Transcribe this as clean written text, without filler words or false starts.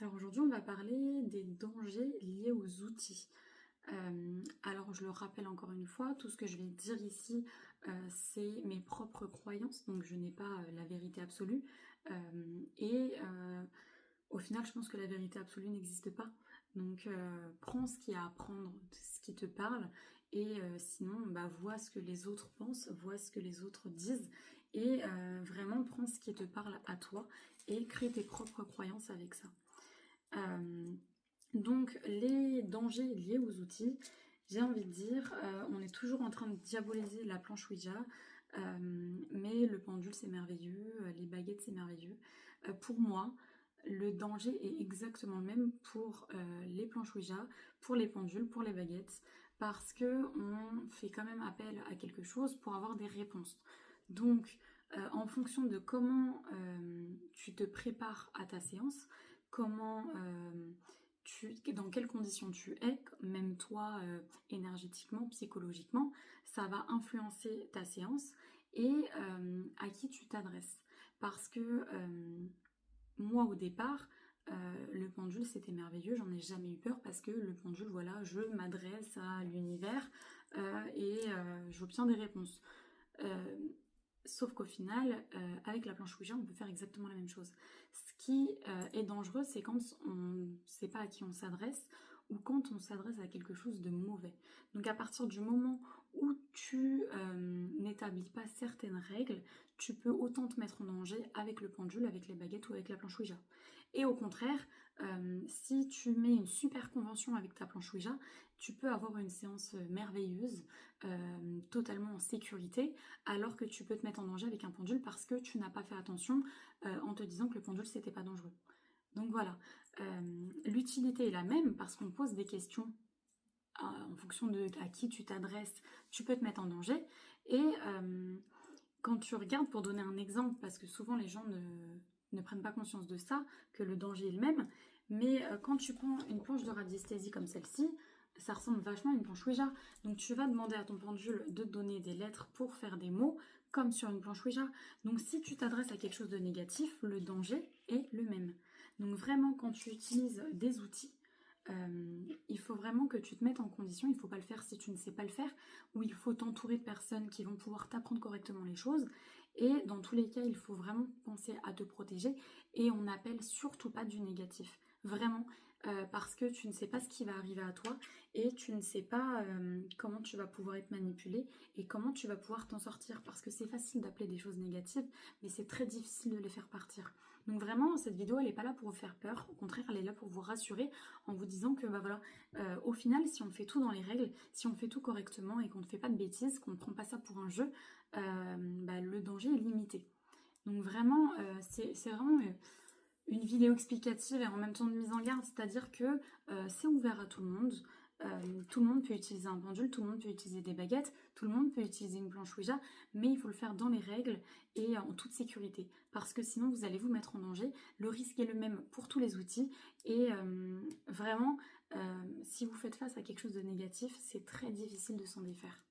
Alors aujourd'hui, on va parler des dangers liés aux outils. Alors je le rappelle encore une fois, tout ce que je vais dire ici, c'est mes propres croyances, donc je n'ai pas la vérité absolue. Au final, je pense que la vérité absolue n'existe pas. Donc prends ce qu'il y a à prendre, ce qui te parle, et sinon, bah, vois ce que les autres pensent, vois ce que les autres disent, et vraiment prends ce qui te parle à toi, et crée tes propres croyances avec ça. Euh, donc les dangers liés aux outils, j'ai envie de dire, on est toujours en train de diaboliser la planche Ouija, mais le pendule c'est merveilleux, les baguettes c'est merveilleux. Pour moi, le danger est exactement le même pour les planches Ouija, pour les pendules, pour les baguettes, parce que on fait quand même appel à quelque chose pour avoir des réponses. Donc, en fonction de comment tu te prépares à ta séance, comment dans quelles conditions tu es, même toi énergétiquement, psychologiquement, ça va influencer ta séance et à qui tu t'adresses. Parce que moi au départ, le pendule c'était merveilleux, j'en ai jamais eu peur parce que le pendule, voilà, je m'adresse à l'univers j'obtiens des réponses. Euh, Sauf qu'au final, avec la planche Ouija, on peut faire exactement la même chose. Ce qui est dangereux, c'est quand on ne sait pas à qui on s'adresse ou quand on s'adresse à quelque chose de mauvais. Donc à partir du moment où tu n'établis pas certaines règles, tu peux autant te mettre en danger avec le pendule, avec les baguettes ou avec la planche Ouija. Et au contraire, si tu mets une super convention avec ta planche Ouija, tu peux avoir une séance merveilleuse, totalement en sécurité, alors que tu peux te mettre en danger avec un pendule parce que tu n'as pas fait attention en te disant que le pendule c'était pas dangereux. Donc voilà, l'utilité est la même parce qu'on pose des questions en fonction de à qui tu t'adresses, tu peux te mettre en danger. Et quand tu regardes, pour donner un exemple, parce que souvent les gens ne prennent pas conscience de ça, que le danger est le même, mais quand tu prends une planche de radiesthésie comme celle-ci, ça ressemble vachement à une planche Ouija. Donc tu vas demander à ton pendule de te donner des lettres pour faire des mots, comme sur une planche Ouija. Donc si tu t'adresses à quelque chose de négatif, le danger est le même. Donc vraiment, quand tu utilises des outils, il faut vraiment que tu te mettes en condition, il ne faut pas le faire si tu ne sais pas le faire, ou il faut t'entourer de personnes qui vont pouvoir t'apprendre correctement les choses. Et dans tous les cas, il faut vraiment penser à te protéger et on n'appelle surtout pas du négatif. Vraiment, parce que tu ne sais pas ce qui va arriver à toi et tu ne sais pas comment tu vas pouvoir être manipulé et comment tu vas pouvoir t'en sortir. Parce que c'est facile d'appeler des choses négatives, mais c'est très difficile de les faire partir. Donc vraiment, cette vidéo, elle n'est pas là pour vous faire peur. Au contraire, elle est là pour vous rassurer en vous disant que bah voilà, au final, si on fait tout dans les règles, si on fait tout correctement et qu'on ne fait pas de bêtises, qu'on ne prend pas ça pour un jeu, bah, le danger est limité. Donc vraiment, c'est vraiment une vidéo explicative et en même temps de mise en garde, c'est-à-dire que c'est ouvert à tout le monde. Tout le monde peut utiliser un pendule, tout le monde peut utiliser des baguettes, tout le monde peut utiliser une planche Ouija, mais il faut le faire dans les règles et en toute sécurité, parce que sinon vous allez vous mettre en danger. Le risque est le même pour tous les outils et vraiment, si vous faites face à quelque chose de négatif, c'est très difficile de s'en défaire.